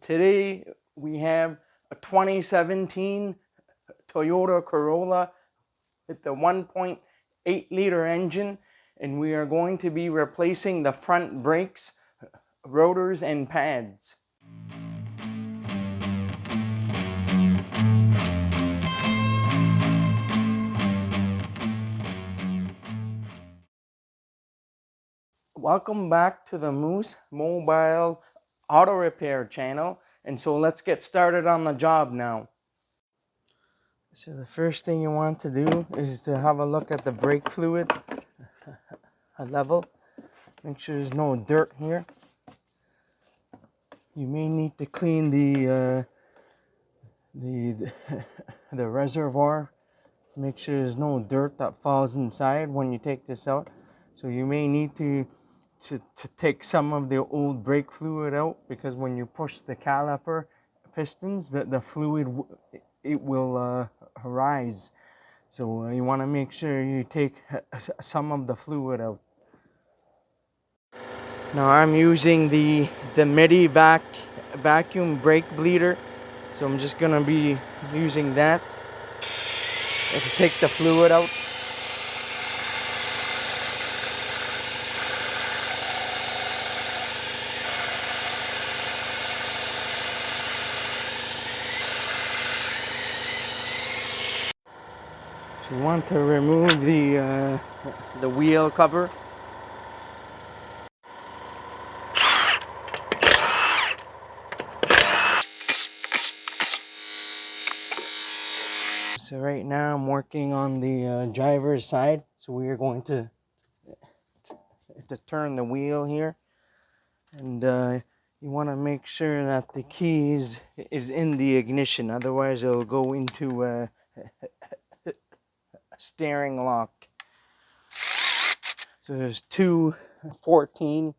Today we have a 2017 Toyota Corolla with the 1.8 liter engine, and we are going to be replacing the front brakes, rotors, and pads. Welcome back to the Moose Mobile Auto Repair channel, and so let's get started on the job now. So the first thing you want to do is to have a look at the brake fluid level. Make sure there's no dirt here. You may need to clean the the reservoir. Make sure there's no dirt that falls inside when you take this out. So you may need to take some of the old brake fluid out, because when you push the caliper pistons, the fluid it will rise. So you want to make sure you take some of the fluid out. Now I'm using the Midi vacuum brake bleeder, so I'm just gonna be using that to take the fluid out. So you want to remove the wheel cover. So right now I'm working on the driver's side. So we are going to turn the wheel here, and you want to make sure that the key is in the ignition. Otherwise, it'll go into a steering lock. So there's two 14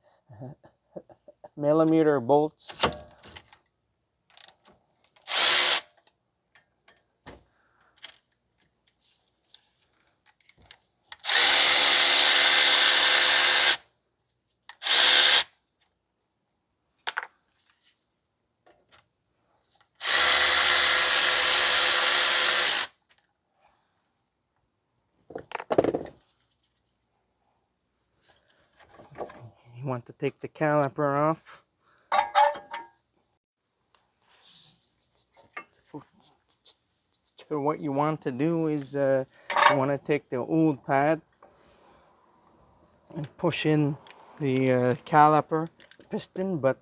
millimeter bolts. You want to take the caliper off. So what you want to do is you want to take the old pad and push in the caliper piston, but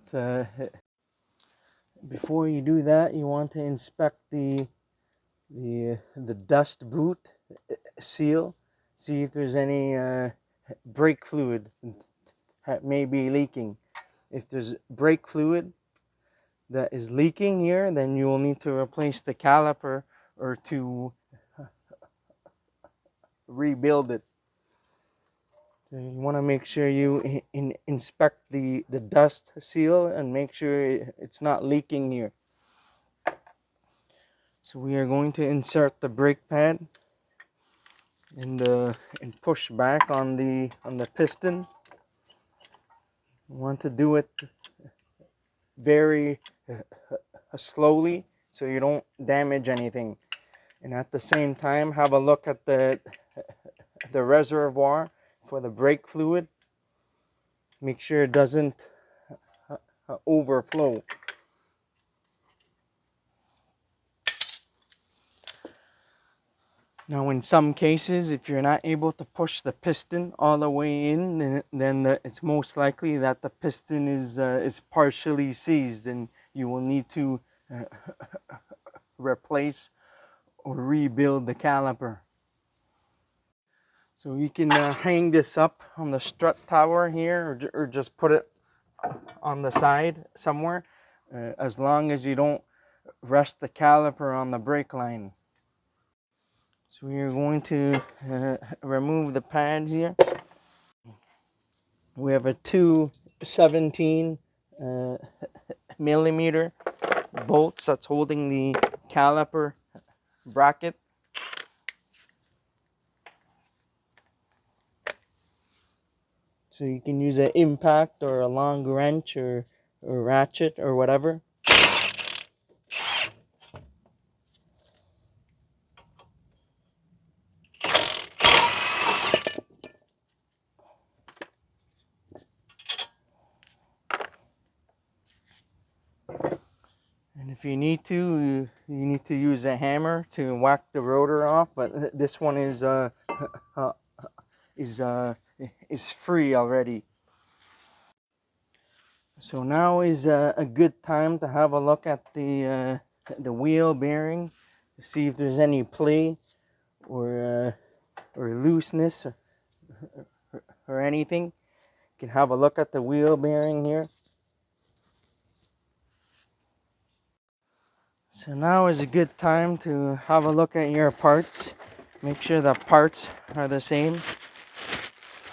before you do that, you want to inspect the dust boot seal. See if there's any brake fluid that may be leaking. If there's brake fluid that is leaking here, then you will need to replace the caliper or to rebuild it. So you want to make sure you inspect the dust seal and make sure it's not leaking here. So we are going to insert the brake pad and push back on the piston. You want to do it very slowly so you don't damage anything. And at the same time, have a look at the reservoir for the brake fluid. Make sure it doesn't overflow. Now, in some cases, if you're not able to push the piston all the way in, then it's most likely that the piston is partially seized, and you will need to replace or rebuild the caliper. So you can hang this up on the strut tower here, or just put it on the side somewhere, as long as you don't rest the caliper on the brake line. So we are going to remove the pads here. We have a two 17 millimeter bolts that's holding the caliper bracket. So you can use an impact or a long wrench or ratchet or whatever. If you need to, you need to use a hammer to whack the rotor off, but this one is is uh, is free already. So now is a good time to have a look at the wheel bearing to see if there's any play or looseness or anything. You can have a look at the wheel bearing here. So now is a good time to have a look at your parts. Make sure the parts are the same.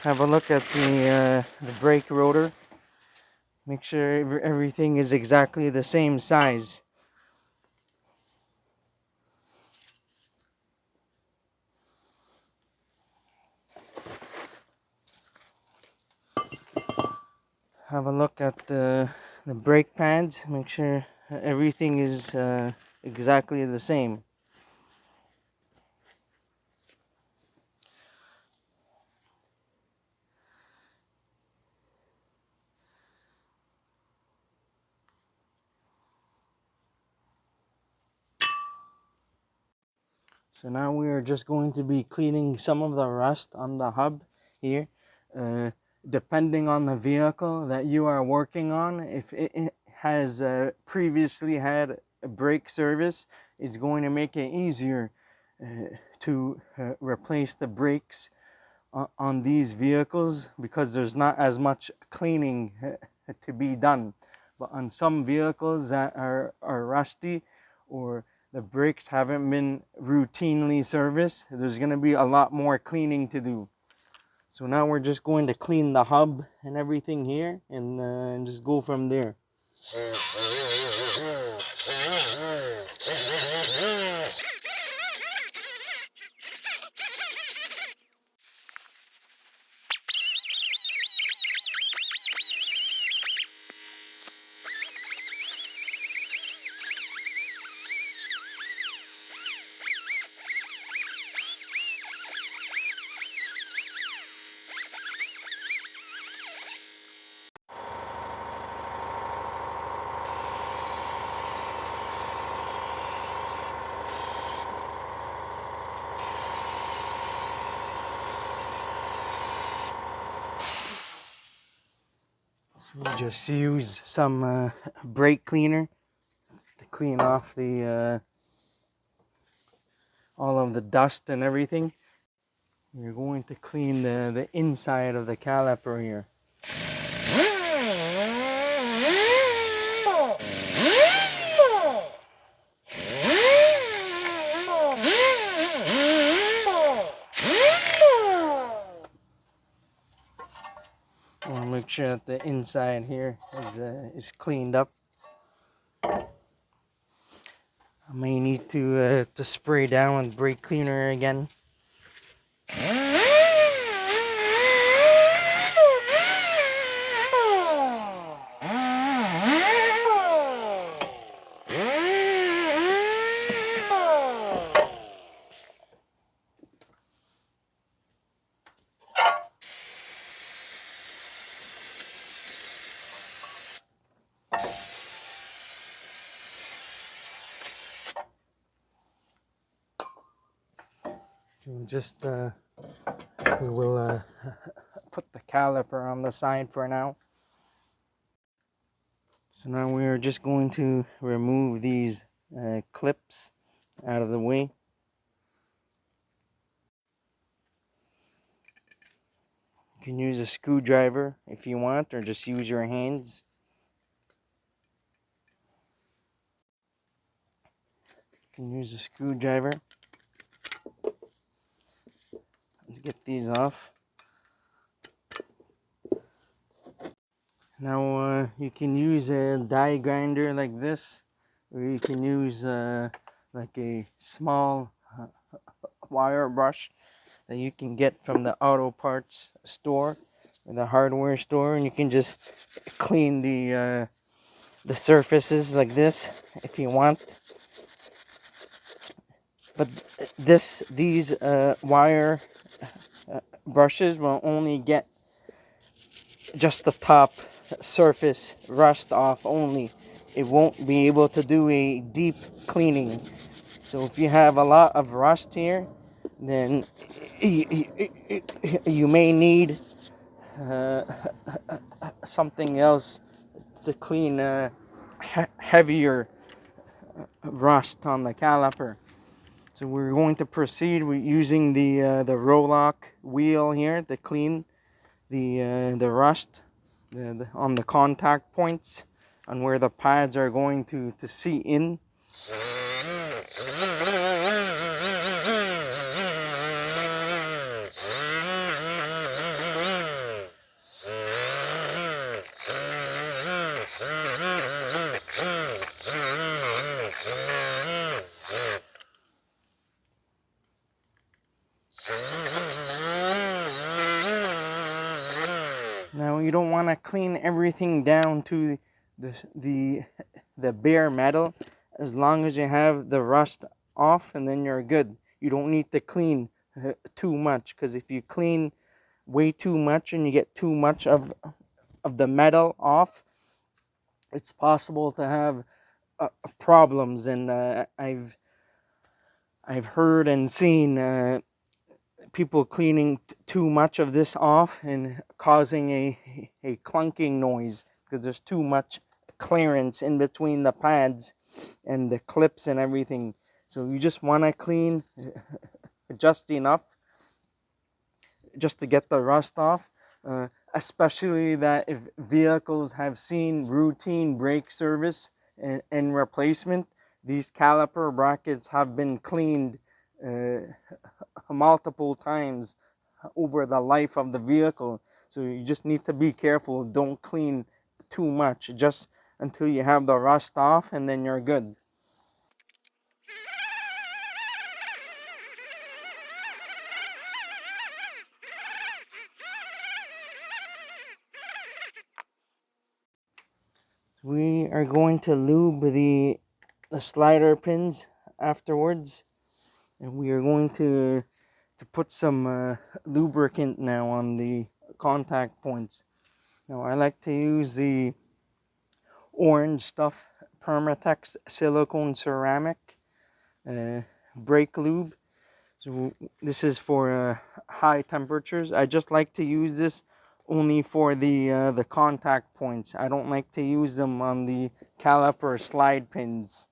Have a look at the brake rotor. Make sure everything is exactly the same size. Have a look at the brake pads. Make sure everything is exactly the same. So now we are just going to be cleaning some of the rust on the hub here. Depending on the vehicle that you are working on, if it has previously had a brake service, it's going to make it easier to replace the brakes on these vehicles because there's not as much cleaning to be done. But on some vehicles that are rusty or the brakes haven't been routinely serviced, there's going to be a lot more cleaning to do. So now we're just going to clean the hub and everything here and just go from there. We just use some brake cleaner to clean off the all of the dust and everything. We're going to clean the inside of the caliper here. I want to make sure that the inside here is cleaned up. I may need to spray down with brake cleaner again. We will put the caliper on the side for now. So now we are just going to remove these clips out of the way. You can use a screwdriver if you want, or just use your hands. You can use a screwdriver. Let's get these off. Now you can use a die grinder like this, or you can use like a small wire brush that you can get from the auto parts store or the hardware store, and you can just clean the surfaces like this if you want. But these wire brushes will only get just the top surface rust off only. It won't be able to do a deep cleaning. So if you have a lot of rust here, then you may need uh, something else to clean heavier rust on the caliper. So we're going to proceed with using the roll-lock wheel here to clean the rust on the contact points on where the pads are going to seat in. Now you don't want to clean everything down to the the bare metal, as long as you have the rust off, and then you're good. You don't need to clean too much, because if you clean way too much and you get too much of the metal off, it's possible to have problems. And I've heard and seen people cleaning too much of this off and causing a clunking noise, because there's too much clearance in between the pads and the clips and everything. So you just want to clean just enough just to get the rust off. Especially that if vehicles have seen routine brake service and replacement, these caliper brackets have been cleaned multiple times over the life of the vehicle. So you just need to be careful. Don't clean too much, just until you have the rust off, and then you're good. We are going to lube the slider pins afterwards, and we are going to put some lubricant now on the contact points. Now I like to use the orange stuff, Permatex silicone ceramic brake lube. So this is for high temperatures. I just like to use this only for the contact points. I don't like to use them on the caliper slide pins.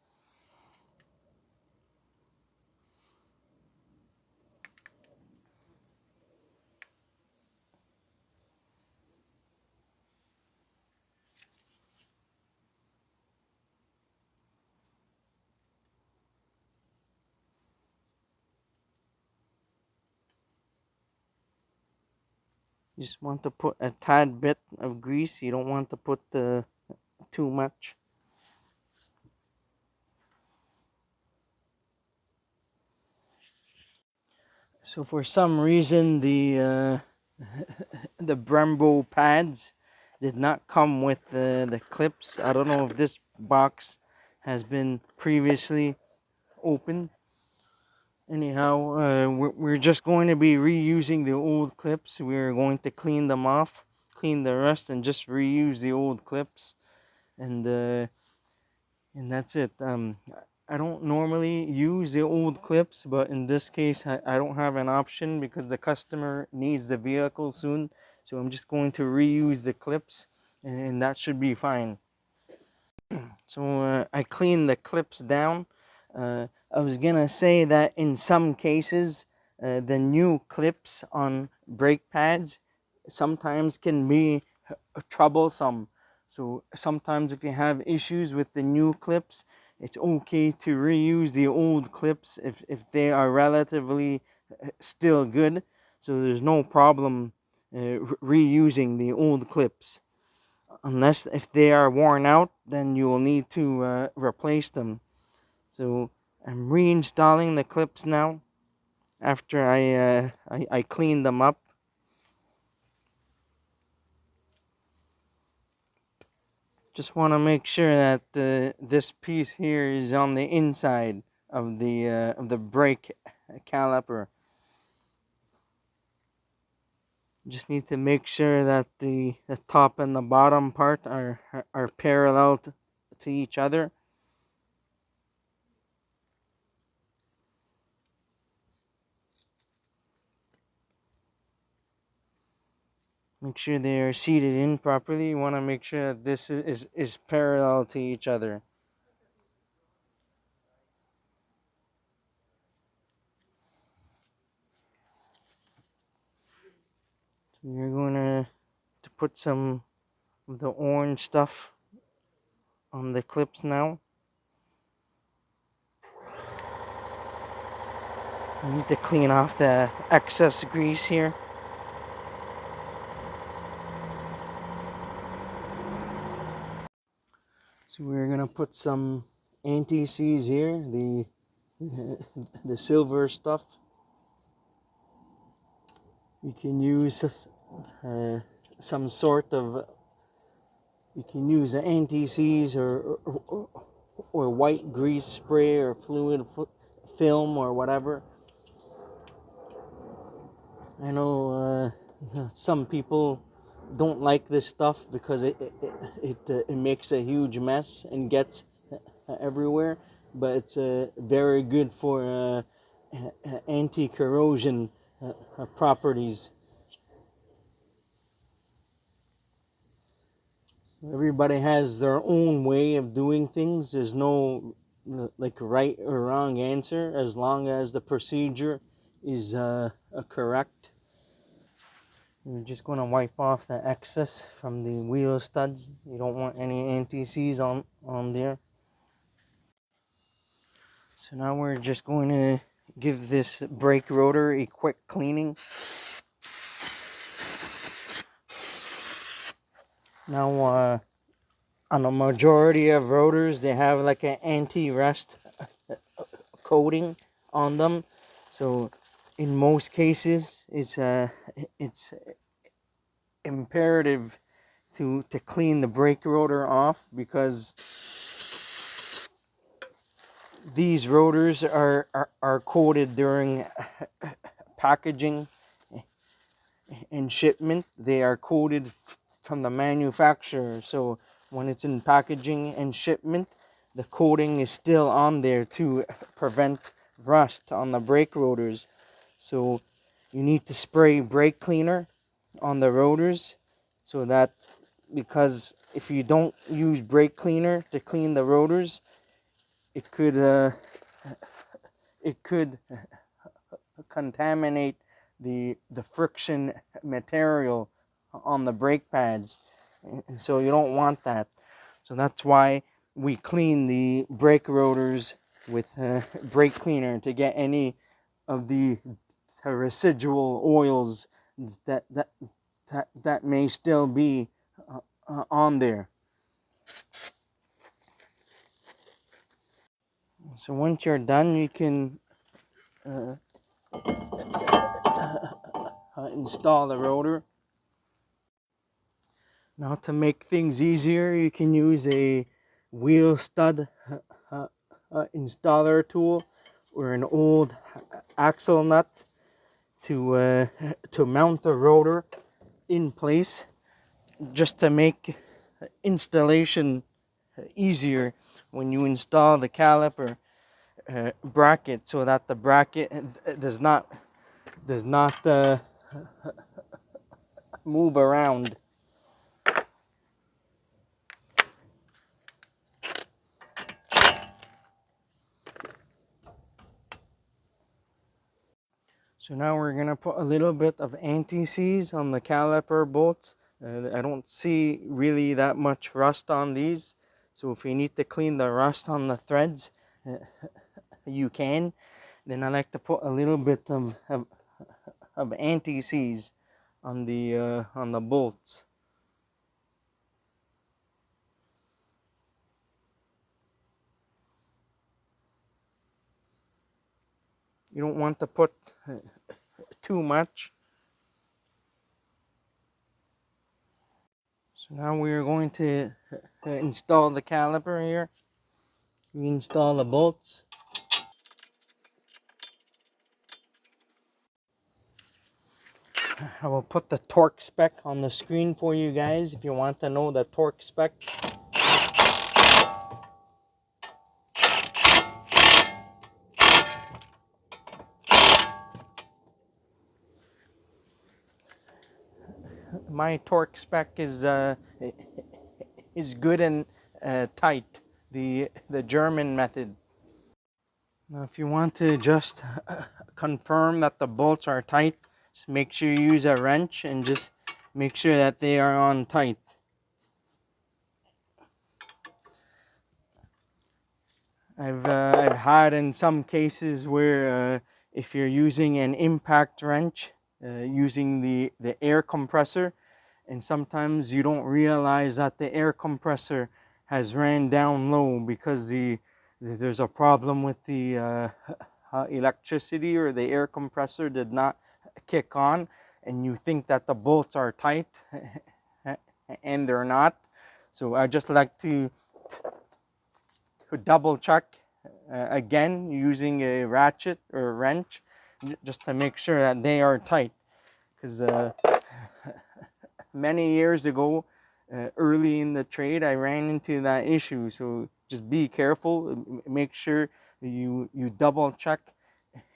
You just want to put a tad bit of grease. You don't want to put too much. So for some reason the Brembo pads did not come with the clips. I don't know if this box has been previously opened. Anyhow, we're just going to be reusing the old clips. We're going to clean them off, clean the rest, and just reuse the old clips. And that's it. I don't normally use the old clips, but in this case, I don't have an option because the customer needs the vehicle soon. So I'm just going to reuse the clips, and that should be fine. So I clean the clips down. I was gonna say that in some cases, the new clips on brake pads sometimes can be troublesome. So sometimes if you have issues with the new clips, it's okay to reuse the old clips if they are relatively still good. So there's no problem reusing the old clips. Unless if they are worn out, then you will need to replace them. So I'm reinstalling the clips now after I cleaned them up. Just want to make sure that this piece here is on the inside of the brake caliper. Just need to make sure that the top and the bottom part are parallel to each other. Make sure they are seated in properly. You want to make sure that this is parallel to each other. So you're going to put some of the orange stuff on the clips now. You need to clean off the excess grease here. So we're gonna put some anti-seize here, the silver stuff. You can use some sort of, you can use an anti-seize or white grease spray or fluid film or whatever. I know some people don't like this stuff because it makes a huge mess and gets everywhere, but it's very good for anti-corrosion properties. Everybody has their own way of doing things. There's no like right or wrong answer as long as the procedure is correct. You're just going to wipe off the excess from the wheel studs. You don't want any anti-seize on there. So now we're just going to give this brake rotor a quick cleaning. Now on a majority of rotors, they have like an anti-rust coating on them. So in most cases, it's imperative to clean the brake rotor off, because these rotors are coated during packaging and shipment. They are coated from the manufacturer. So when it's in packaging and shipment, the coating is still on there to prevent rust on the brake rotors. So you need to spray brake cleaner on the rotors, so that, because if you don't use brake cleaner to clean the rotors, it could contaminate the friction material on the brake pads, and so you don't want that. So that's why we clean the brake rotors with brake cleaner, to get any of the residual oils that may still be on there. So once you're done, you can install the rotor. Now, to make things easier, you can use a wheel stud installer tool or an old axle nut to mount the rotor in place, just to make installation easier when you install the caliper bracket, so that the bracket does not move around. So now we're gonna put a little bit of anti-seize on the caliper bolts. I don't see really that much rust on these, so if you need to clean the rust on the threads, you can. Then I like to put a little bit of anti-seize on the bolts. You don't want to put too much. So now we are going to install the caliper here. We install the bolts. I will put the torque spec on the screen for you guys if you want to know the torque spec. My torque spec is good and tight, the German method. Now, if you want to just confirm that the bolts are tight, just make sure you use a wrench and just make sure that they are on tight. I've had in some cases where if you're using an impact wrench, using the air compressor, and sometimes you don't realize that the air compressor has ran down low because there's a problem with the electricity, or the air compressor did not kick on, and you think that the bolts are tight and they're not. So I just like to double check again using a ratchet or a wrench just to make sure that they are tight, because many years ago, early in the trade, I ran into that issue. So just be careful. Make sure you double check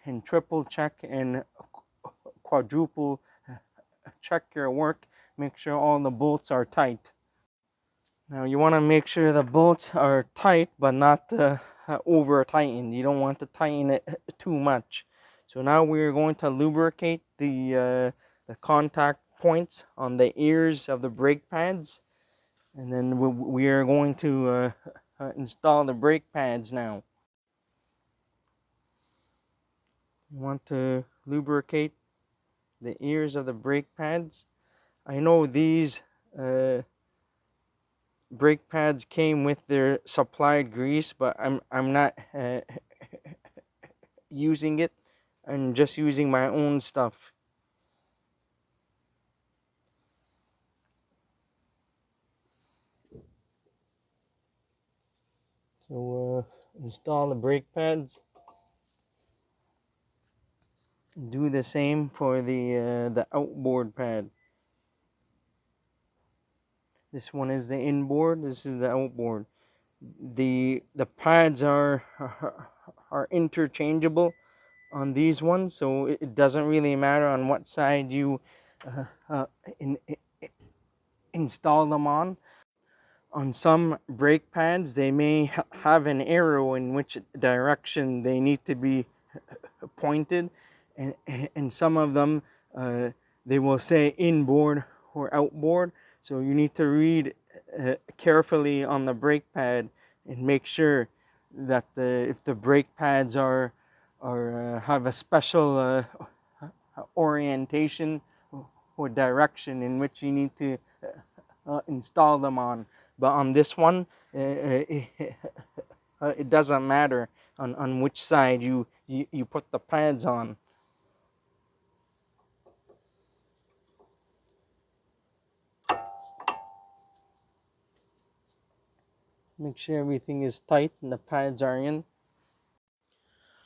and triple check and quadruple check your work. Make sure all the bolts are tight. Now you want to make sure the bolts are tight but not over tightened. You don't want to tighten it too much. So now we're going to lubricate the contact points on the ears of the brake pads, and then we are going to install the brake pads now. You want to lubricate the ears of the brake pads. I know these brake pads came with their supplied grease, but I'm not using it. I'm just using my own stuff. So install the brake pads. Do the same for the outboard pad. This one is the inboard. This is the outboard. The pads are interchangeable on these ones, so it doesn't really matter on what side you install them on. On some brake pads, they may have an arrow in which direction they need to be pointed, and some of them they will say inboard or outboard. So you need to read carefully on the brake pad and make sure that if the brake pads are have a special orientation or direction in which you need to install them on. But on this one, it doesn't matter on which side you put the pads on. Make sure everything is tight and the pads are in.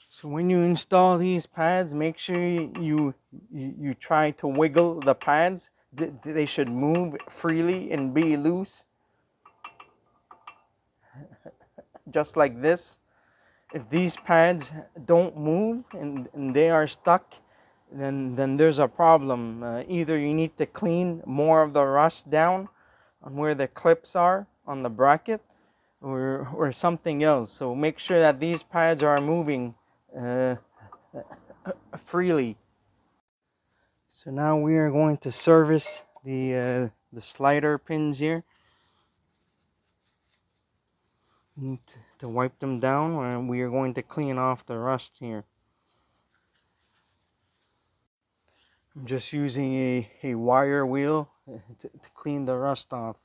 So when you install these pads, make sure you try to wiggle the pads. They should move freely and be loose, just like this. If these pads don't move and they are stuck, then there's a problem. Either you need to clean more of the rust down on where the clips are on the bracket, or something else. So make sure that these pads are moving freely. So now we are going to service the slider pins here. Need to wipe them down, and we are going to clean off the rust here. I'm just using a wire wheel to clean the rust off.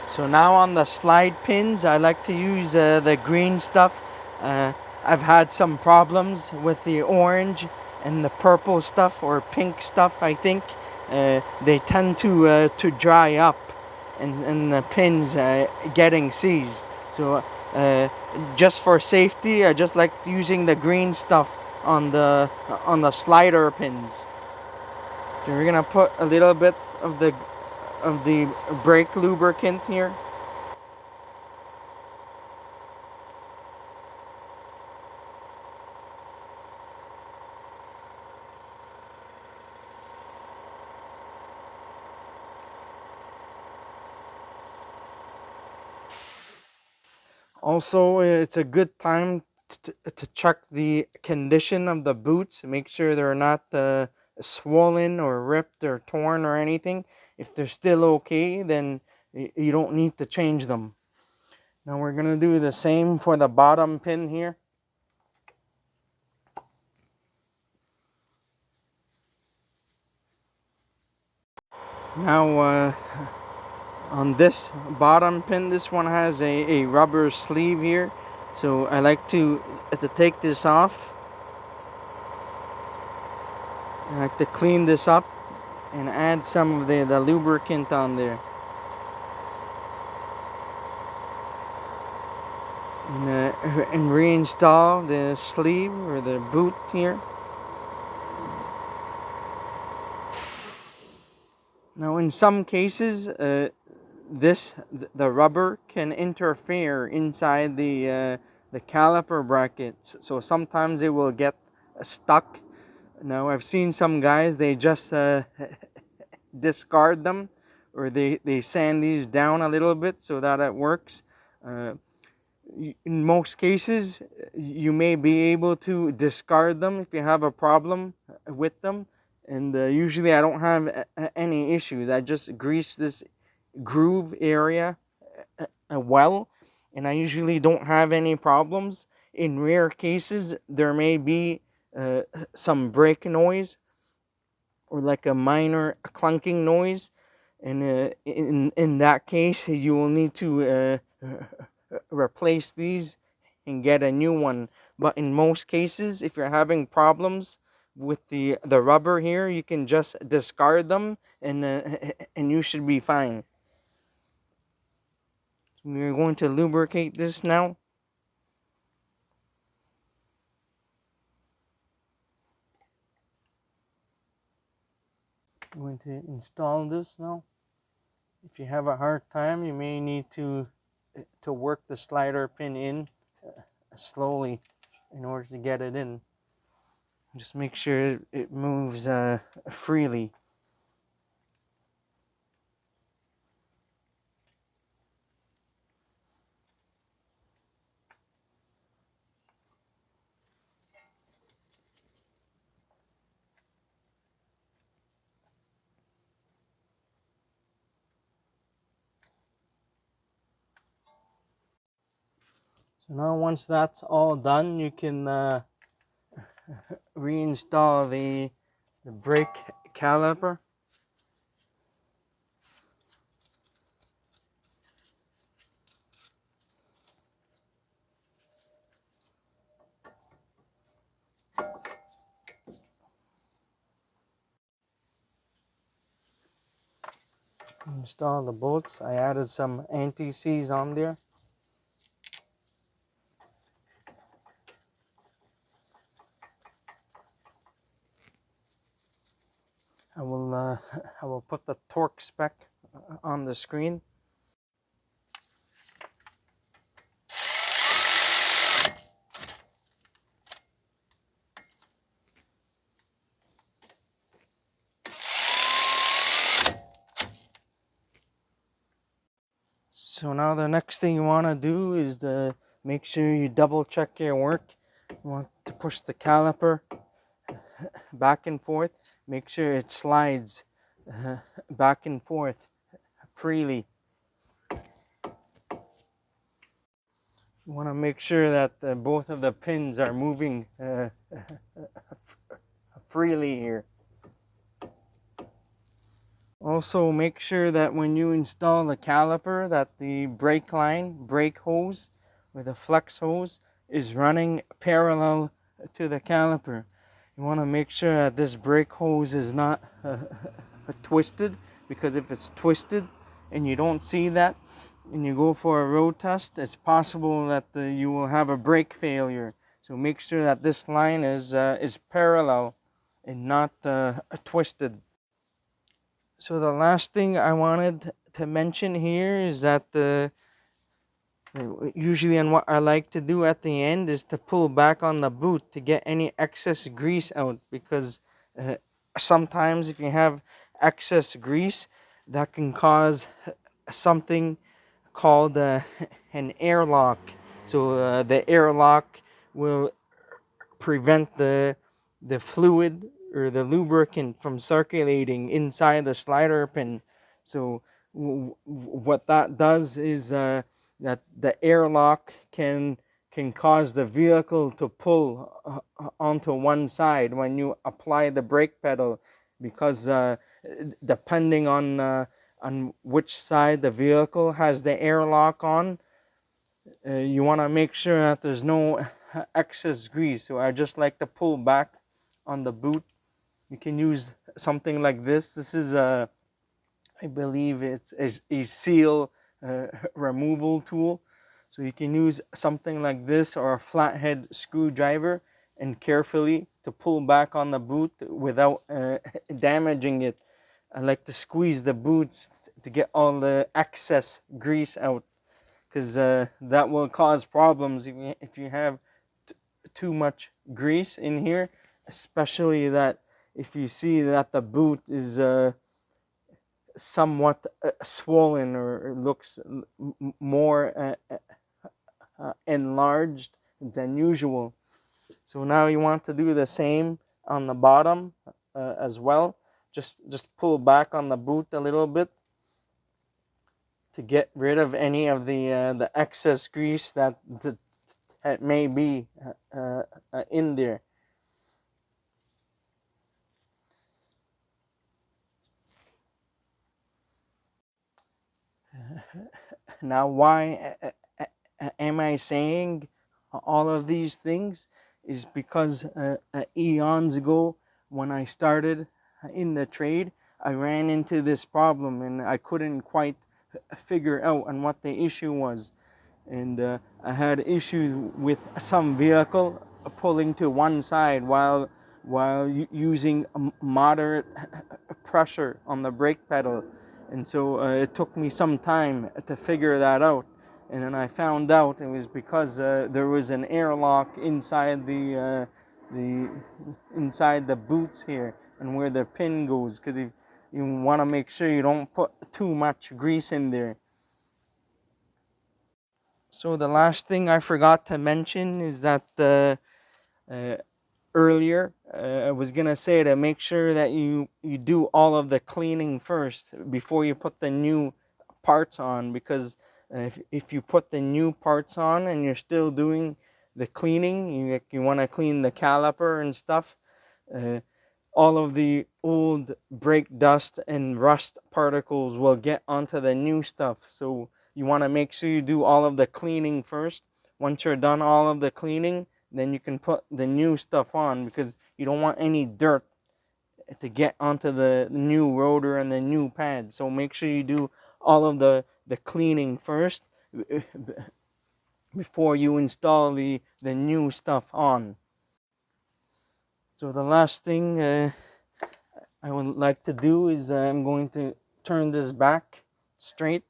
So now on the slide pins, I like to use the green stuff. I've had some problems with the orange and the purple stuff, or pink stuff, I think. They tend to dry up, and the pins getting seized. So just for safety, I just like using the green stuff on the slider pins. So we're gonna put a little bit of the brake lubricant here. Also, it's a good time to check the condition of the boots. Make sure they're not swollen or ripped or torn or anything. If they're still okay, then you don't need to change them. Now we're gonna do the same for the bottom pin here. Now on this bottom pin, this one has a rubber sleeve here. So I like to take this off. I like to clean this up and add some of the lubricant on there. And reinstall the sleeve or the boot here. Now in some cases, the rubber can interfere inside the caliper brackets, so sometimes it will get stuck. Now I've seen some guys, they just discard them, or they sand these down a little bit so that it works. In most cases, you may be able to discard them if you have a problem with them. And usually I don't have any issues. I just grease this groove area well, and I usually don't have any problems. In rare cases, there may be some brake noise or like a minor clunking noise, and in that case, you will need to replace these and get a new one. But in most cases, if you're having problems with the rubber here, you can just discard them, and you should be fine. We're going to lubricate this now. I'm going to install this now. If you have a hard time, you may need to work the slider pin in slowly in order to get it in. Just make sure it moves freely. So now once that's all done, you can reinstall the brake caliper. Install the bolts. I added some anti-seize on there. I will put the torque spec on the screen. So now the next thing you want to do is to make sure you double check your work. You want to push the caliper back and forth. Make sure it slides back and forth freely. You want to make sure that both of the pins are moving freely here. Also, make sure that when you install the caliper, that the brake hose with a flex hose is running parallel to the caliper. You want to make sure that this brake hose is not twisted, because if it's twisted and you don't see that and you go for a road test, it's possible that you will have a brake failure. So make sure that this line is parallel and not twisted. So the last thing I wanted to mention here is that usually, and what I like to do at the end is to pull back on the boot to get any excess grease out, because uh, sometimes if you have excess grease, that can cause something called an airlock. So the airlock will prevent the fluid or the lubricant from circulating inside the slider pin. So what that does is that the airlock can cause the vehicle to pull onto one side when you apply the brake pedal, because depending on which side the vehicle has the airlock on, you want to make sure that there's no excess grease. So I just like to pull back on the boot. You can use something like this. This is I believe it's a seal removal tool. So you can use something like this or a flathead screwdriver and carefully to pull back on the boot without damaging it. I like to squeeze the boots to get all the excess grease out, because that will cause problems if you have too much grease in here, especially that if you see that the boot is somewhat swollen or looks more enlarged than usual. So now you want to do the same on the bottom as well. Just pull back on the boot a little bit to get rid of any of the excess grease that may be in there. Now, why am I saying all of these things? Is because eons ago, when I started in the trade, I ran into this problem and I couldn't quite figure out on what the issue was. And I had issues with some vehicle pulling to one side while using moderate pressure on the brake pedal, and so it took me some time to figure that out. And then I found out it was because there was an airlock the inside the boots here and where the pin goes, because you want to make sure you don't put too much grease in there. So the last thing I forgot to mention is that uh, earlier I was gonna say to make sure that you do all of the cleaning first before you put the new parts on, because if you put the new parts on and you're still doing the cleaning, you want to clean the caliper and stuff. Uh, all of the old brake dust and rust particles will get onto the new stuff. So you want to make sure you do all of the cleaning first. Once you're done all of the cleaning, then you can put the new stuff on, because you don't want any dirt to get onto the new rotor and the new pad. So make sure you do all of the cleaning first before you install the new stuff on. So the last thing I would like to do is I'm going to turn this back straight,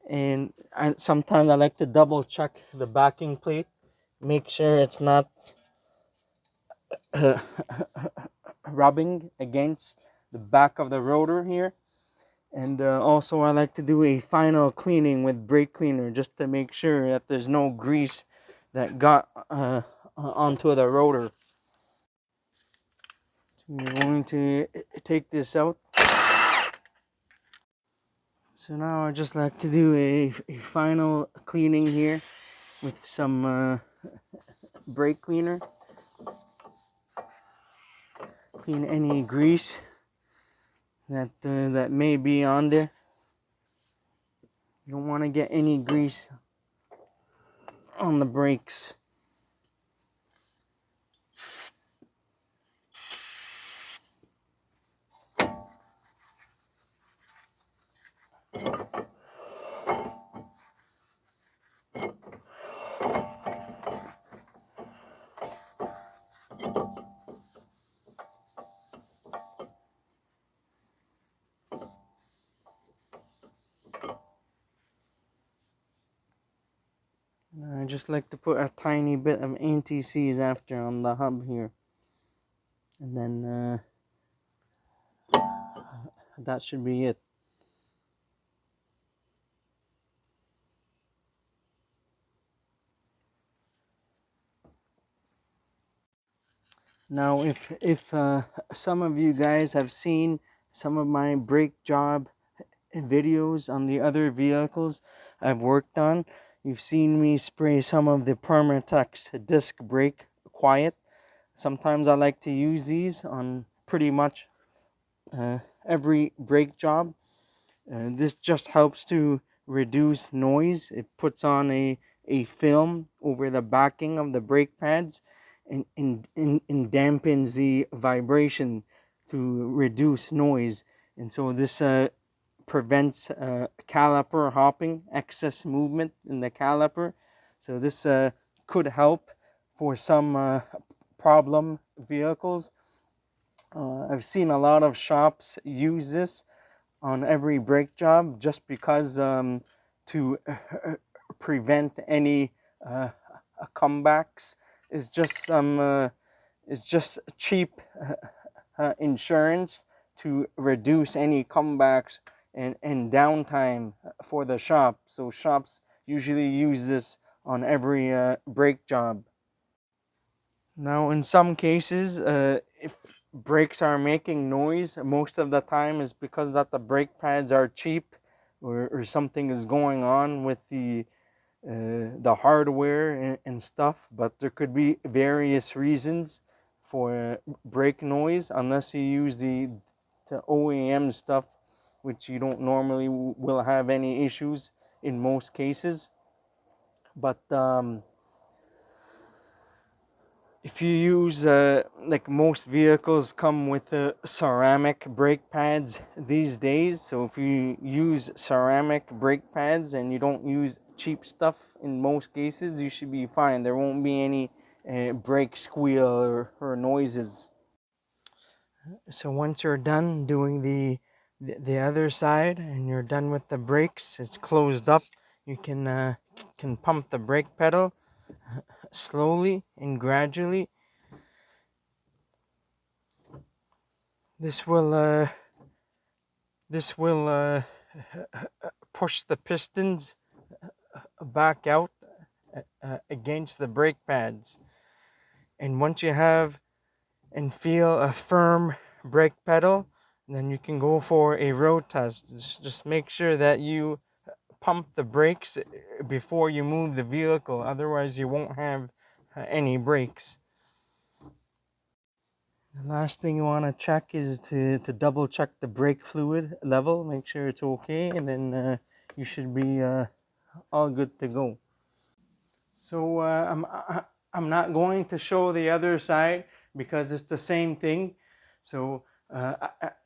and sometimes I like to double check the backing plate, make sure it's not rubbing against the back of the rotor here. And also I like to do a final cleaning with brake cleaner just to make sure that there's no grease that got onto the rotor. So we're going to take this out. So now I just like to do a final cleaning here with some brake cleaner. Clean any grease that may be on there. You don't want to get any grease on the brakes. I just like to put a tiny bit of anti-seize after on the hub here, and then that should be it. Now, if some of you guys have seen some of my brake job videos on the other vehicles I've worked on, you've seen me spray some of the Permatex disc brake quiet. Sometimes I like to use these on pretty much every brake job. This just helps to reduce noise. It puts on a film over the backing of the brake pads and dampens the vibration to reduce noise. And so this prevents caliper hopping, excess movement in the caliper. So this could help for some problem vehicles. I've seen a lot of shops use this on every brake job just because to prevent any uh, comebacks is just some it's just cheap insurance to reduce any comebacks and downtime for the shop. So shops usually use this on every brake job. Now, in some cases, if brakes are making noise, most of the time is because that the brake pads are cheap, or something is going on with the hardware and stuff. But there could be various reasons for brake noise, unless you use the OEM stuff, which you don't normally will have any issues in most cases. But if you use like most vehicles come with ceramic brake pads these days, so if you use ceramic brake pads and you don't use cheap stuff, in most cases you should be fine. There won't be any brake squeal or noises. So once you're done doing the other side and you're done with the brakes, it's closed up, you can pump the brake pedal slowly and gradually. This will push the pistons back out against the brake pads. And once you have and feel a firm brake pedal, then you can go for a road test. Just make sure that you pump the brakes before you move the vehicle, otherwise you won't have any brakes. The last thing you want to check is to double check the brake fluid level, make sure it's okay, and then you should be all good to go. So I'm not going to show the other side because it's the same thing. So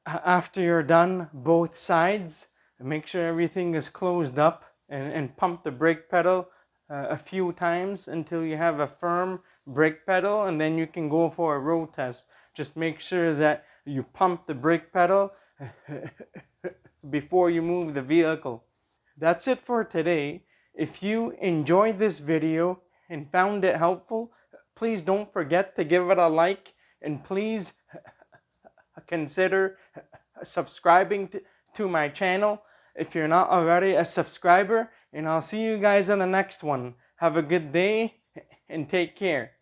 after you're done both sides, make sure everything is closed up, and pump the brake pedal a few times until you have a firm brake pedal, and then you can go for a road test. Just make sure that you pump the brake pedal before you move the vehicle. That's it for today. If you enjoyed this video and found it helpful, please don't forget to give it a like, and please consider subscribing to my channel if you're not already a subscriber, and I'll see you guys in the next one. Have a good day and take care.